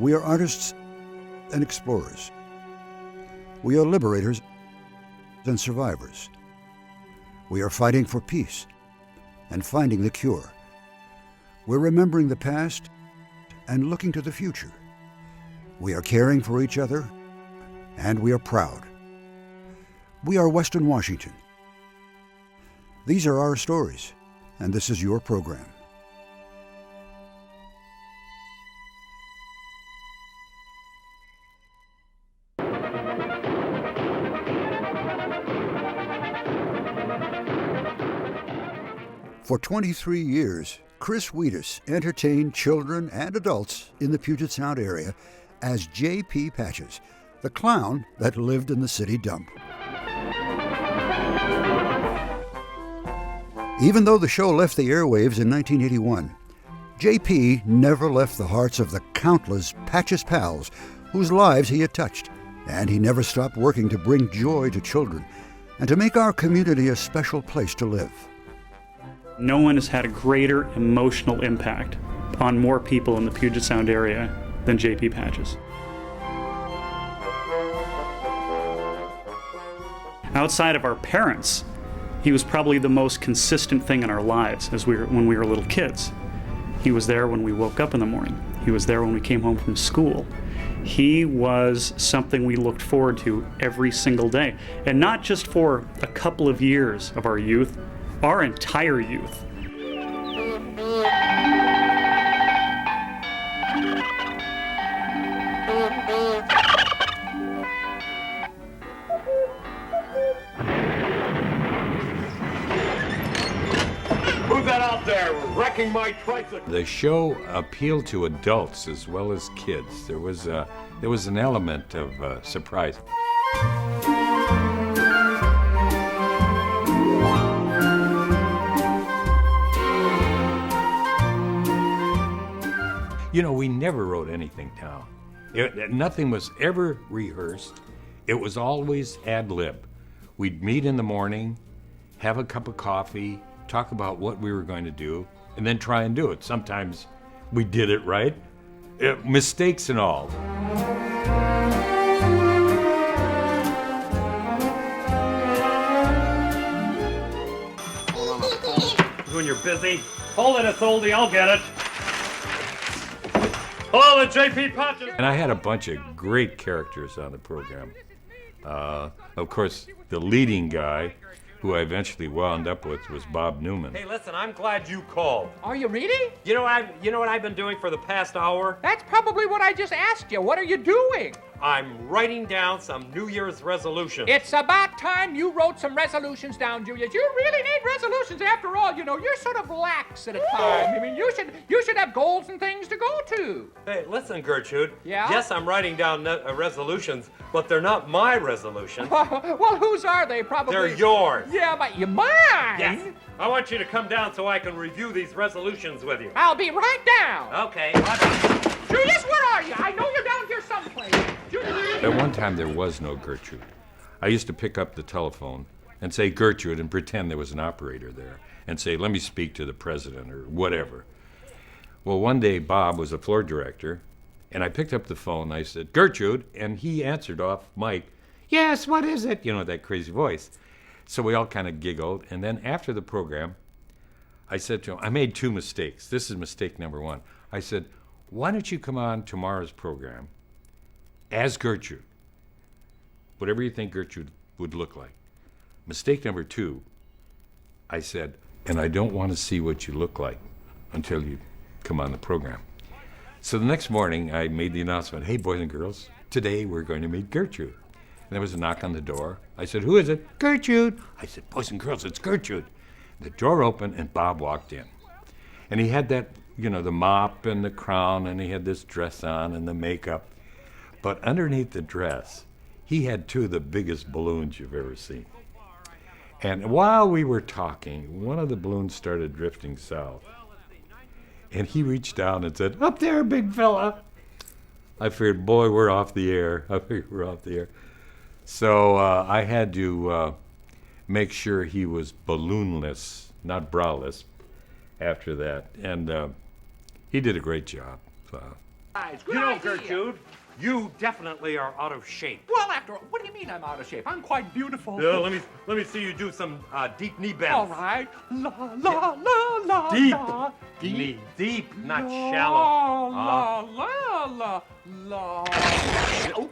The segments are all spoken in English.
We are artists and explorers. We are liberators and survivors. We are fighting for peace and finding the cure. We're remembering the past and looking to the future. We are caring for each other, and we are proud. We are Western Washington. These are our stories, and this is your program. For 23 years, Chris Wedes entertained children and adults in the Puget Sound area as J.P. Patches, the clown that lived in the city dump. Even though the show left the airwaves in 1981, J.P. never left the hearts of the countless Patches pals whose lives he had touched, and he never stopped working to bring joy to children and to make our community a special place to live. No one has had a greater emotional impact on more people in the Puget Sound area than J.P. Patches. Outside of our parents, he was probably the most consistent thing in our lives when we were little kids. He was there when we woke up in the morning. He was there when we came home from school. He was something we looked forward to every single day. And not just for a couple of years of our youth, our entire youth. Move that out there, wrecking my tricycle. The show appealed to adults as well as kids. There was an element of surprise. You know, we never wrote anything down. Nothing was ever rehearsed. It was always ad lib. We'd meet in the morning, have a cup of coffee, talk about what we were going to do, and then try and do it. Sometimes we did it right, mistakes and all. When you're busy, hold it, it's oldie, I'll get it. Hello, the J.P. Patches. And I had a bunch of great characters on the program. Of course, the leading guy, who I eventually wound up with, was Bob Newman. Hey, listen, I'm glad you called. Are you really? You know what I've been doing for the past hour? That's probably what I just asked you. What are you doing? I'm writing down some New Year's resolutions. It's about time you wrote some resolutions down, Julius. You really need resolutions after all. You know, you're sort of lax at a time. I mean, you should have goals and things to go to. Hey, listen, Gertrude. Yeah? Yes, I'm writing down resolutions, but they're not my resolutions. Well, whose are they? Probably. They're yours. Yeah, but you mine? Yes. I want you to come down so I can review these resolutions with you. I'll be right down. Okay. Julius, where are you? I know you're down here someplace. Julius. At one time, there was no Gertrude. I used to pick up the telephone and say Gertrude and pretend there was an operator there and say, let me speak to the president or whatever. Well, one day, Bob was a floor director, and I picked up the phone and I said, Gertrude, and he answered off mic, yes, what is it? You know, that crazy voice. So we all kind of giggled, and then after the program, I said to him, I made two mistakes. This is mistake number one. I said, why don't you come on tomorrow's program as Gertrude? Whatever you think Gertrude would look like. Mistake number two, I said, and I don't want to see what you look like until you come on the program. So the next morning, I made the announcement, hey, boys and girls, today we're going to meet Gertrude. And there was a knock on the door. I said, who is it? Gertrude. I said, boys and girls, it's Gertrude. The door opened and Bob walked in. And he had that, you know, the mop and the crown, and he had this dress on and the makeup. But underneath the dress, he had two of the biggest balloons you've ever seen. And while we were talking, one of the balloons started drifting south. And he reached down and said, up there, big fella. I figured, boy, we're off the air. So I had to make sure he was balloonless, not braless, after that. And he did a great job. Guys, good You know, idea. Gertrude, you definitely are out of shape. Well, after all, what do you mean I'm out of shape? I'm quite beautiful. Yeah, let me see you do some deep knee bends. All right. La, la, la, la, Deep. la. Knee deep, not La, shallow. La, la, la, la. Oh,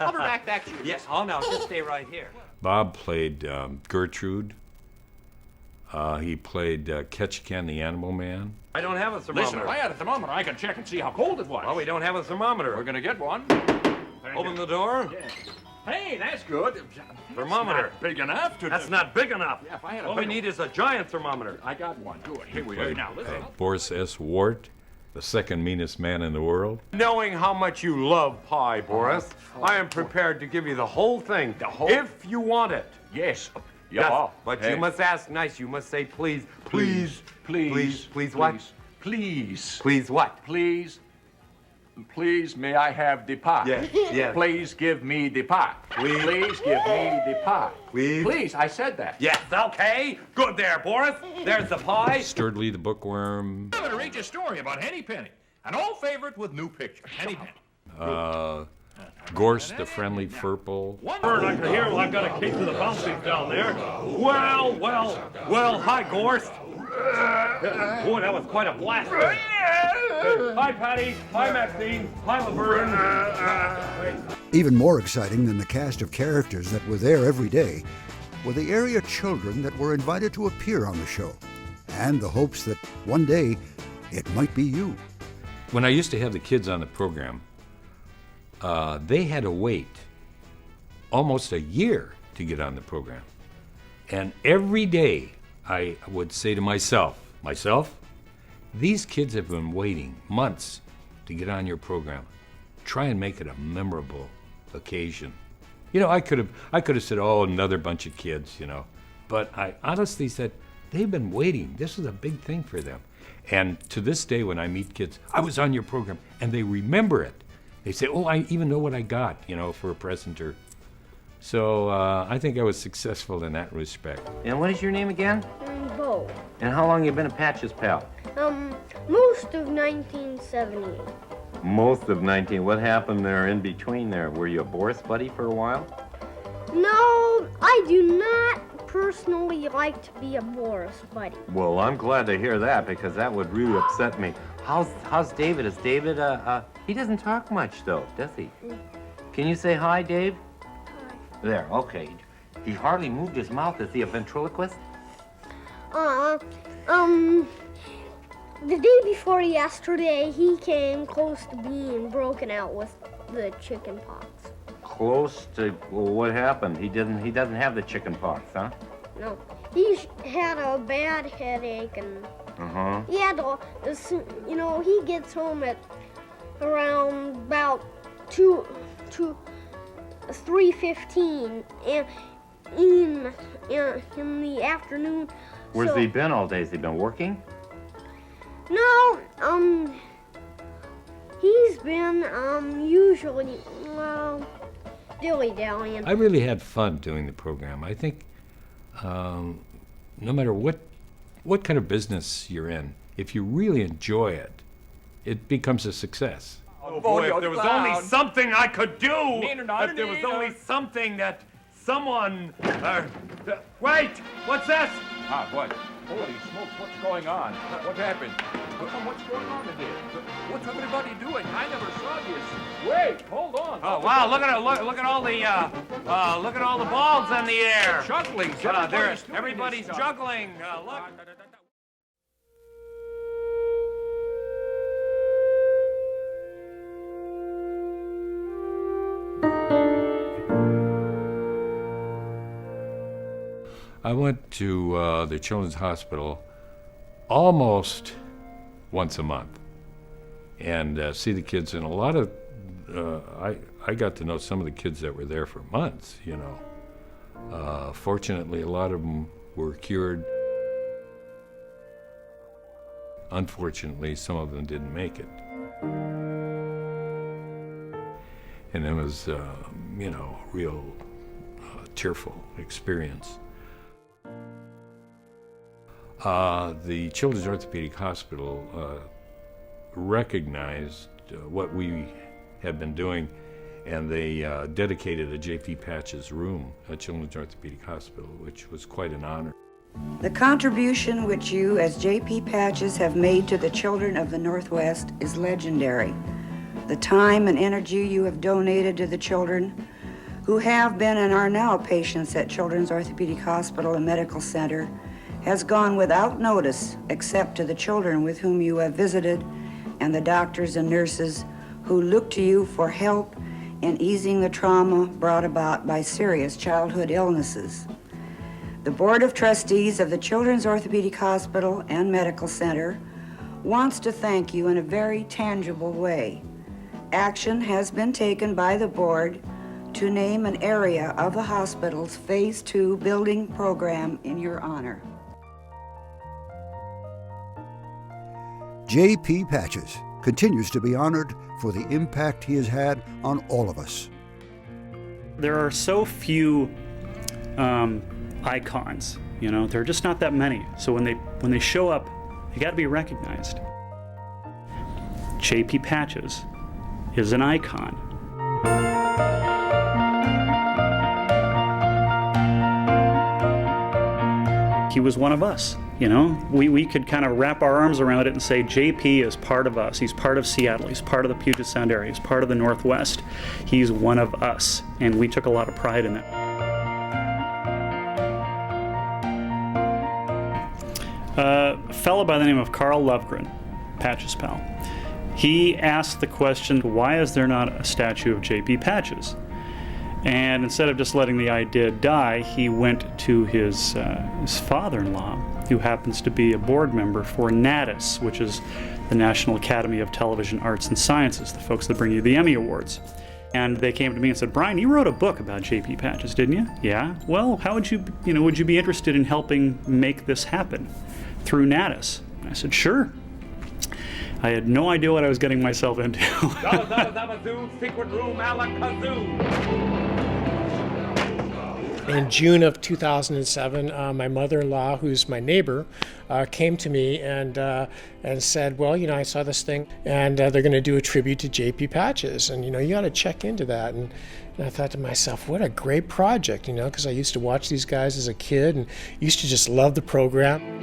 I'll be right back to you. Yes, oh no, just stay right here. Bob played Gertrude. He played Ketch Ken the Animal Man. I don't have a thermometer. Listen, if I had a thermometer, I could check and see how cold it was. Well, we don't have a thermometer. We're gonna get one. Open the door. Hey, that's good. Thermometer. It's not big enough to. That's not big enough. Yeah, if I had a All we big need is a giant thermometer. I got one. Good. Here we Played go. Now listen. Boris S. Wart, the second meanest man in the world. Knowing how much you love pie, Boris, I am prepared to give you the whole thing, if you want it. Yes. Yes, but you must ask nice. You must say please, please, Please. please what? Please. Please what? Please. Please, may I have the pie? Yes. Please give me the pie. Please. Please give me the pie. Please. Please, I said that. Yes, okay. Good there, Boris. There's the pie. Sturdley the Bookworm. I'm going to read you a story about Henny Penny, an old favorite with new pictures. Henny Penny. Gorse the Friendly Furple. Bird, I can hear him. I've got a case of the bouncing down there. Well, hi, Gorst. Boy, that was quite a blast. Hi, Patty. Hi, Maxine. Hi, Laverne. Even more exciting than the cast of characters that were there every day were the area children that were invited to appear on the show, and the hopes that one day it might be you. When I used to have the kids on the program, they had to wait almost a year to get on the program. And every day I would say to myself, these kids have been waiting months to get on your program. Try and make it a memorable occasion. You know, I could have said, oh, another bunch of kids, you know. But I honestly said, they've been waiting. This is a big thing for them. And to this day, when I meet kids, I was on your program, and they remember it. They say, oh, I even know what I got, you know, for a presenter. So I think I was successful in that respect. And what is your name again? Bo. And how long you been a Patch's pal? Most of 1978. Most of 19. What happened there in between there? Were you a Boris buddy for a while? No, I do not personally like to be a Boris buddy. Well, I'm glad to hear that because that would really upset me. How's David? Is David, he doesn't talk much though, does he? Can you say hi, Dave? Hi. There, okay. He hardly moved his mouth. Is he a ventriloquist? The day before yesterday, he came close to being broken out with the chicken pox. Close to, well, what happened? He doesn't have the chicken pox, huh? No, he had a bad headache and he had to, you know, he gets home at around about 3:15 and in the afternoon. Where's he been all day? Has he been working? No, he's been usually dilly-dallying. I really had fun doing the program. I think no matter what kind of business you're in, if you really enjoy it, it becomes a success. Oh boy, if there was only something I could do. If there was Neener. only something that someone. Wait, what's this? Ah, what? Holy smokes, what's going on? What happened? What's going on in here? What's everybody doing? I never saw this. Wait, hold on. Oh wow! Look at all the balls in the air. Juggling. Everybody's juggling. Look. I went to the Children's Hospital almost once a month and see the kids. And a lot of, I got to know some of the kids that were there for months, you know. Fortunately, a lot of them were cured. Unfortunately, some of them didn't make it. And it was, you know, a real tearful experience. The Children's Orthopedic Hospital recognized what we had been doing, and they dedicated a J.P. Patches room at Children's Orthopedic Hospital, which was quite an honor. The contribution which you, as J.P. Patches, have made to the children of the Northwest is legendary. The time and energy you have donated to the children who have been and are now patients at Children's Orthopedic Hospital and Medical Center has gone without notice, except to the children with whom you have visited and the doctors and nurses who look to you for help in easing the trauma brought about by serious childhood illnesses. The Board of Trustees of the Children's Orthopedic Hospital and Medical Center wants to thank you in a very tangible way. Action has been taken by the board to name an area of the hospital's Phase 2 building program in your honor. J.P. Patches continues to be honored for the impact he has had on all of us. There are so few icons, you know, there are just not that many. So when they show up, they got to be recognized. J.P. Patches is an icon. He was one of us, you know. We could kind of wrap our arms around it and say JP is part of us. He's part of Seattle. He's part of the Puget Sound area. He's part of the Northwest. He's one of us, and we took a lot of pride in that. A fellow by the name of Carl Lovgren, Patches pal, he asked the question, why is there not a statue of J.P. Patches? And instead of just letting the idea die, he went to his father-in-law, who happens to be a board member for NATIS, which is the National Academy of Television Arts and Sciences, the folks that bring you the Emmy Awards. And they came to me and said, Brian, you wrote a book about J.P. Patches, didn't you? Yeah. Well, how would would you be interested in helping make this happen through NATIS? And I said, sure. I had no idea what I was getting myself into. Secret room, alakazoo. In June of 2007, my mother-in-law, who's my neighbor, came to me and said, well, you know, I saw this thing, and they're going to do a tribute to J.P. Patches, and, you know, you ought to check into that. And I thought to myself, what a great project, you know, because I used to watch these guys as a kid and used to just love the program.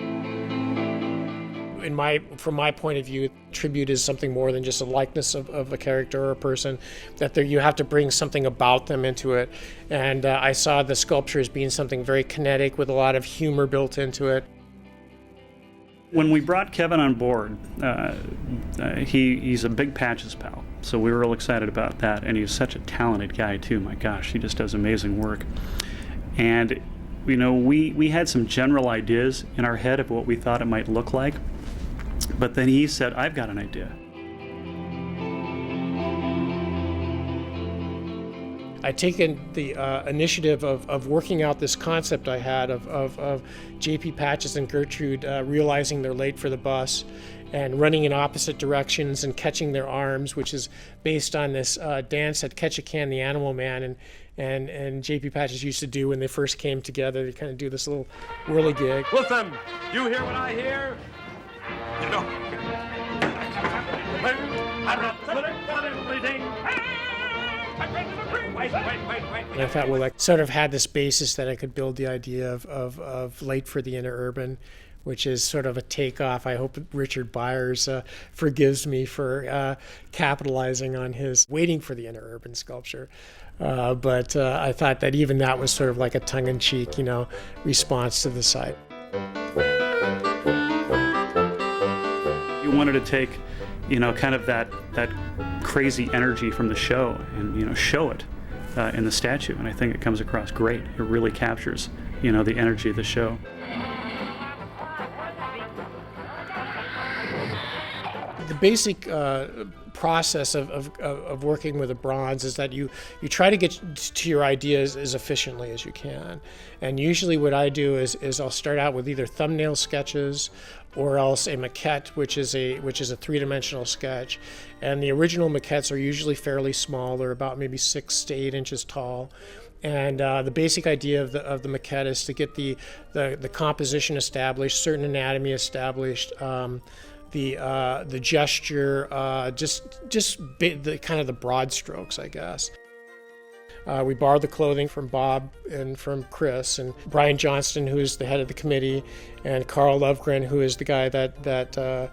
From my point of view, tribute is something more than just a likeness of a character or a person, that you have to bring something about them into it. And I saw the sculpture as being something very kinetic with a lot of humor built into it. When we brought Kevin on board, he's a big Patches pal, so we were real excited about that. And he's such a talented guy too. My gosh, he just does amazing work. And you know, we had some general ideas in our head of what we thought it might look like. But then he said, I've got an idea. I'd taken the initiative of working out this concept I had of J.P. Patches and Gertrude realizing they're late for the bus and running in opposite directions and catching their arms, which is based on this dance that Catch a Can, the Animal Man, and J.P. Patches used to do when they first came together. They kind of do this little whirligig. Listen, you hear what I hear? You know. And I thought, well, I sort of had this basis that I could build the idea of Late for the Interurban, which is sort of a takeoff. I hope Richard Byers forgives me for capitalizing on his Waiting for the Interurban sculpture. But I thought that even that was sort of like a tongue-in-cheek, you know, response to the site. You wanted to take, you know, kind of that crazy energy from the show and, you know, show it in the statue. And I think it comes across great. It really captures, you know, the energy of the show. The basic process of working with a bronze is that you try to get to your ideas as efficiently as you can. And usually what I do is I'll start out with either thumbnail sketches or else a maquette, which is a three-dimensional sketch. And the original maquettes are usually fairly small. They're about maybe 6 to 8 inches tall. And the basic idea of the maquette is to get the composition established, certain anatomy established, the gesture, the kind of the broad strokes, I guess. We borrowed the clothing from Bob and from Chris and Brian Johnston, who is the head of the committee, and Carl Lovegren, who is the guy that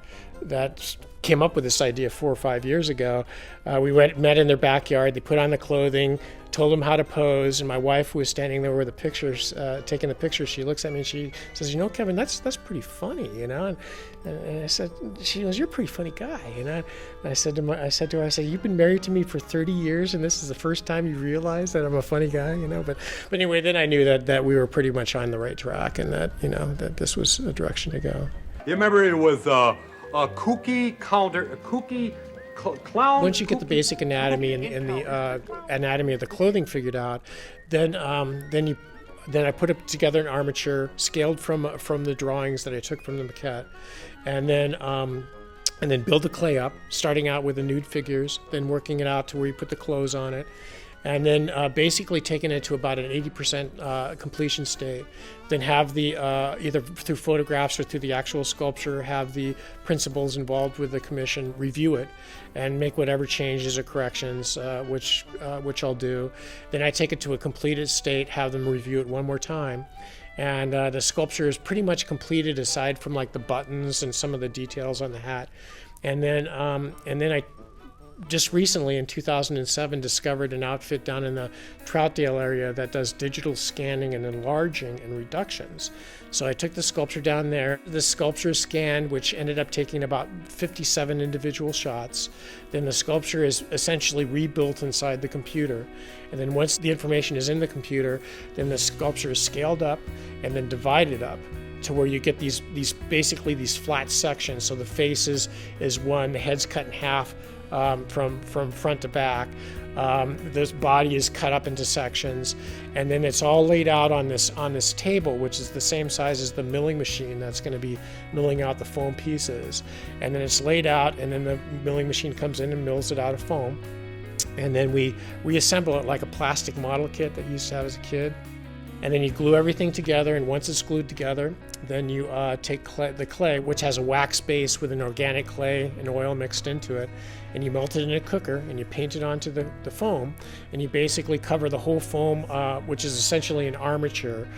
came up with this idea 4 or 5 years ago. We met in their backyard. They put on the clothing, told them how to pose, and my wife, who was standing there with the pictures, taking the pictures, she looks at me and she says, "You know, Kevin, that's pretty funny, you know." And I said, she goes, "You're a pretty funny guy, you know." And I said to her, "You've been married to me for 30 years, and this is the first time you realize that I'm a funny guy, you know." But anyway, then I knew that we were pretty much on the right track, and that, you know, that this was a direction to go. You remember it was a kooky clown. Once you get the basic anatomy and the anatomy of the clothing figured out, then I put it together an armature scaled from the drawings that I took from the maquette, and then build the clay up, starting out with the nude figures, then working it out to where you put the clothes on it, and then basically taking it to about an 80% completion state. Then have the, either through photographs or through the actual sculpture, have the principals involved with the commission review it and make whatever changes or corrections, which I'll do. Then I take it to a completed state, have them review it one more time. And the sculpture is pretty much completed aside from like the buttons and some of the details on the hat. And then I just recently in 2007 discovered an outfit down in the Troutdale area that does digital scanning and enlarging and reductions. So I took the sculpture down there. The sculpture is scanned, which ended up taking about 57 individual shots. Then the sculpture is essentially rebuilt inside the computer. And then once the information is in the computer, then the sculpture is scaled up and then divided up to where you get these basically these flat sections. So the face is one, the head's cut in half, from front to back. This body is cut up into sections, and then it's all laid out on this table, which is the same size as the milling machine that's going to be milling out the foam pieces. And then it's laid out, and then the milling machine comes in and mills it out of foam. And then we reassemble it like a plastic model kit that you used to have as a kid. And then you glue everything together, and once it's glued together, then you take the clay, which has a wax base with an organic clay and oil mixed into it, and you melt it in a cooker, and you paint it onto the foam, and you basically cover the whole foam, which is essentially an armature,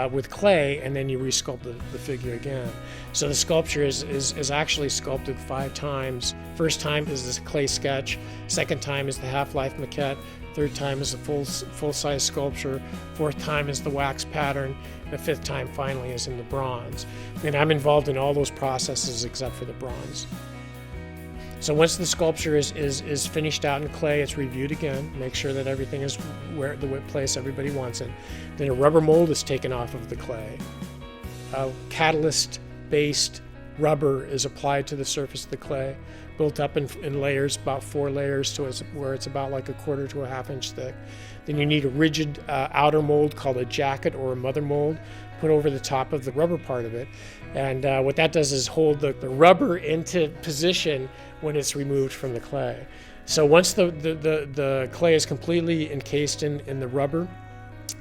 with clay, and then you resculpt the figure again. So the sculpture is actually sculpted 5 times. First time is this clay sketch, second time is the half-life maquette, third time is the full-size sculpture, fourth time is the wax pattern, the fifth time finally is in the bronze. And I'm involved in all those processes except for the bronze. So once the sculpture is finished out in clay, it's reviewed again, make sure that everything is where the place everybody wants it. Then a rubber mold is taken off of the clay. A catalyst-based rubber is applied to the surface of the clay, built up in layers, about 4 layers, to where it's about like 1/4 to a 1/2 inch thick. Then you need a rigid outer mold called a jacket or a mother mold put over the top of the rubber part of it. And what that does is hold the rubber into position when it's removed from the clay. So once the clay is completely encased in the rubber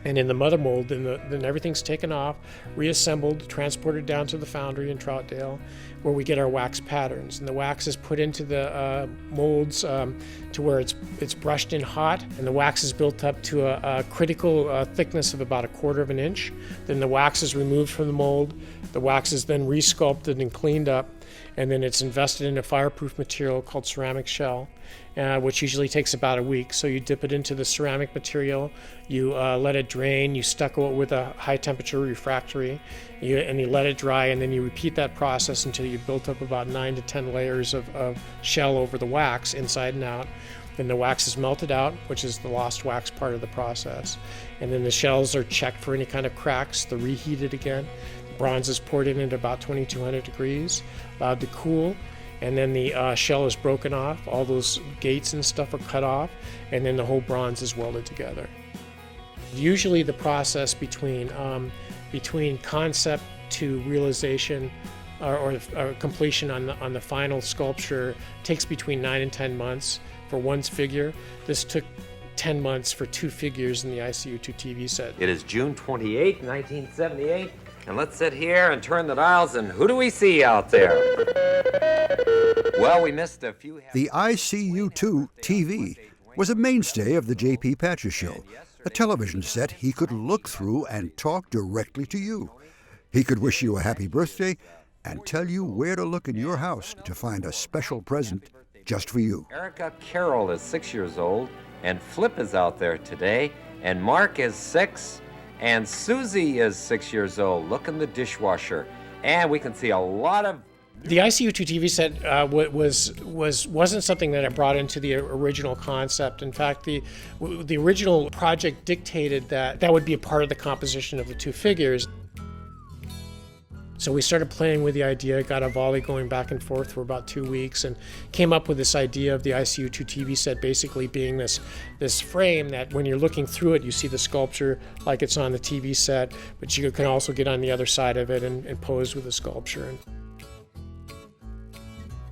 and in the mother mold, then everything's taken off, reassembled, transported down to the foundry in Troutdale, where we get our wax patterns. And the wax is put into the molds to where it's brushed in hot, and the wax is built up to a critical thickness of about 1/4 inch. Then the wax is removed from the mold. The wax is then resculpted and cleaned up, and then it's invested in a fireproof material called ceramic shell, which usually takes about a week. So you dip it into the ceramic material, you let it drain, you stucco it with a high temperature refractory, and you let it dry, and then you repeat that process until you've built up about 9 to 10 layers of shell over the wax, inside and out. Then the wax is melted out, which is the lost wax part of the process. And then the shells are checked for any kind of cracks, they're reheated again. Bronze is poured in at about 2200 degrees, allowed to cool, and then the shell is broken off, all those gates and stuff are cut off, and then the whole bronze is welded together. Usually the process between concept to realization or completion on the final sculpture takes between 9 and 10 months for one figure. This took 10 months for 2 figures in the ICU2 TV set. It is June 28, 1978, and let's sit here and turn the dials, and who do we see out there? Well, we missed a few. The ICU2 TV was a mainstay of the J.P. Patches Show, a television set he could look through and talk directly to you. He could wish you a happy birthday and tell you where to look in your house to find a special present just for you. Erica Carroll is 6 years old, and Flip is out there today, and Mark is 6, and Susie is 6 years old. Look in the dishwasher, and we can see a lot of. The ICU2 TV set wasn't something that I brought into the original concept. In fact, the original project dictated that would be a part of the composition of the two figures. So we started playing with the idea, got a volley going back and forth for about 2 weeks, and came up with this idea of the ICU2 TV set basically being this frame that when you're looking through it, you see the sculpture like it's on the TV set, but you can also get on the other side of it and pose with the sculpture.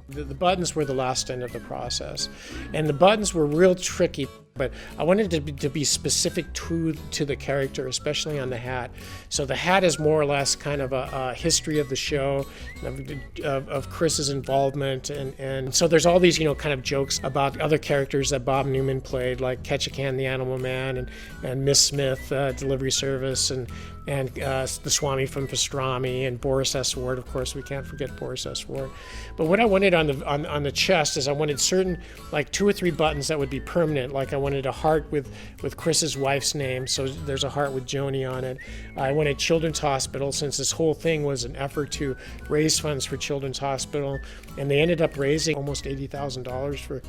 The buttons were the last end of the process, and the buttons were real tricky, but I wanted to be specific to the character, especially on the hat. So the hat is more or less kind of a history of the show, of Chris's involvement, and so there's all these kind of jokes about other characters that Bob Newman played, like Ketchikan the Animal Man and Miss Smith, Delivery Service, and the Swami from Pastrami, and Boris S. Ward. Of course, we can't forget Boris S. Ward. But what I wanted on the chest is I wanted certain, like 2 or 3 buttons that would be permanent. Like I wanted a heart with Chris's wife's name, so there's a heart with Joni on it. I wanted Children's Hospital, since this whole thing was an effort to raise funds for Children's Hospital, and they ended up raising almost $80,000 for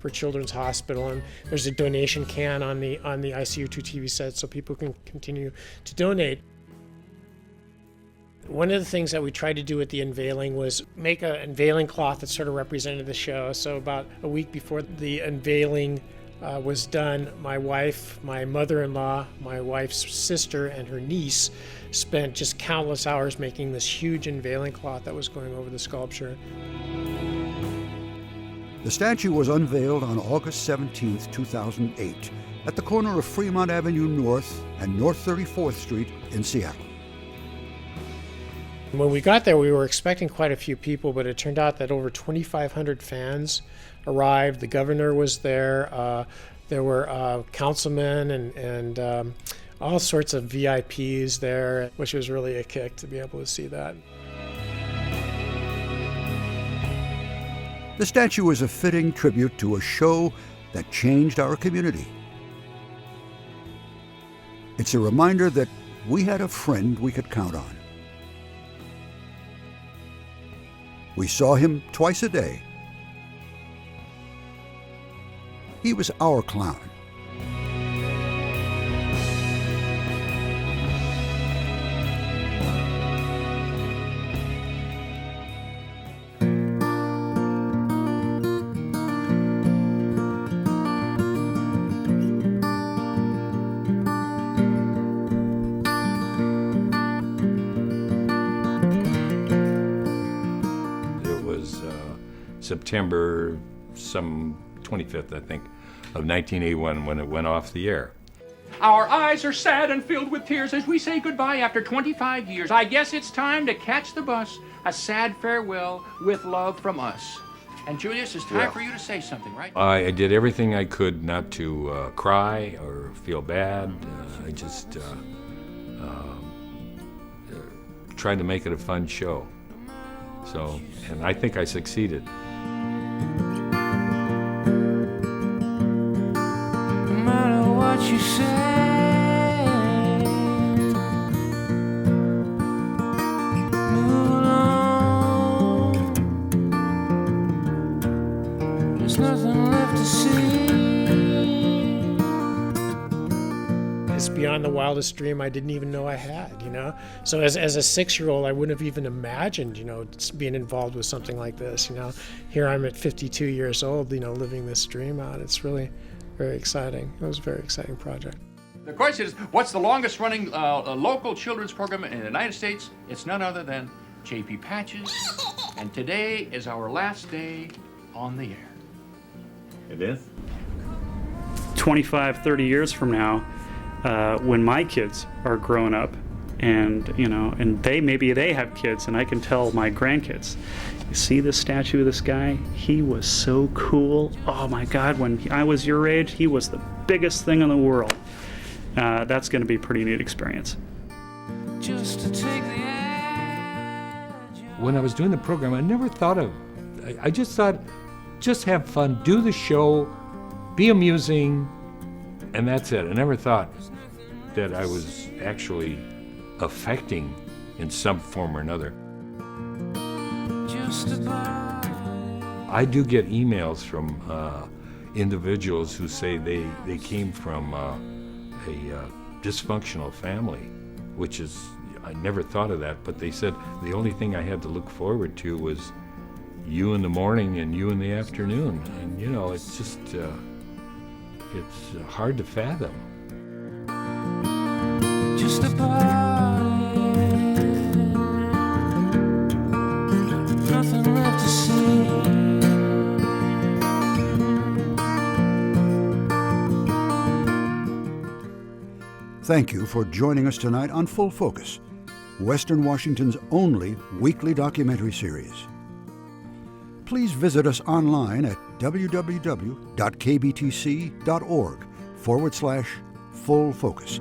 Children's Hospital. And there's a donation can on the ICU2 TV set, so people can continue to donate. One of the things that we tried to do at the unveiling was make an unveiling cloth that sort of represented the show. So about a week before the unveiling was done, my wife, my mother-in-law, my wife's sister, and her niece spent just countless hours making this huge unveiling cloth that was going over the sculpture. The statue was unveiled on August 17, 2008, at the corner of Fremont Avenue North and North 34th Street in Seattle. When we got there, we were expecting quite a few people, but it turned out that over 2,500 fans arrived. The governor was there. There were councilmen and all sorts of VIPs there, which was really a kick to be able to see that. The statue is a fitting tribute to a show that changed our community. It's a reminder that we had a friend we could count on. We saw him twice a day. He was our clown. September some 25th, I think, of 1981 when it went off the air. Our eyes are sad and filled with tears as we say goodbye after 25 years. I guess it's time to catch the bus. A sad farewell with love from us. And Julius, it's time for you to say something, right? I did everything I could not to cry or feel bad. I just tried to make it a fun show. So, and I think I succeeded. No matter what you say, move along. There's nothing left to see. It's beyond the wildest dream I didn't even know I had, So as a 6-year-old, I wouldn't have even imagined, being involved with something like this, Here I'm at 52 years old, living this dream out. It's really very exciting. It was a very exciting project. The question is, what's the longest running local children's program in the United States? It's none other than J.P. Patches. And today is our last day on the air. It is? 25, 30 years from now, when my kids are grown up, And, you know, and maybe they have kids, and I can tell my grandkids, you see this statue of this guy? He was so cool. Oh my God, when I was your age, he was the biggest thing in the world. That's going to be a pretty neat experience. Just to take the When I was doing the program, I never thought of, I just thought, just have fun, do the show, be amusing, and that's it. I never thought that I was actually affecting in some form or another. I do get emails from individuals who say they came from a dysfunctional family, which is, I never thought of that, but they said the only thing I had to look forward to was you in the morning and you in the afternoon. And, you know, it's just, it's hard to fathom. just a party, nothing left to see. Thank you for joining us tonight on Full Focus, Western Washington's only weekly documentary series. Please visit us online at www.kbtc.org/full focus.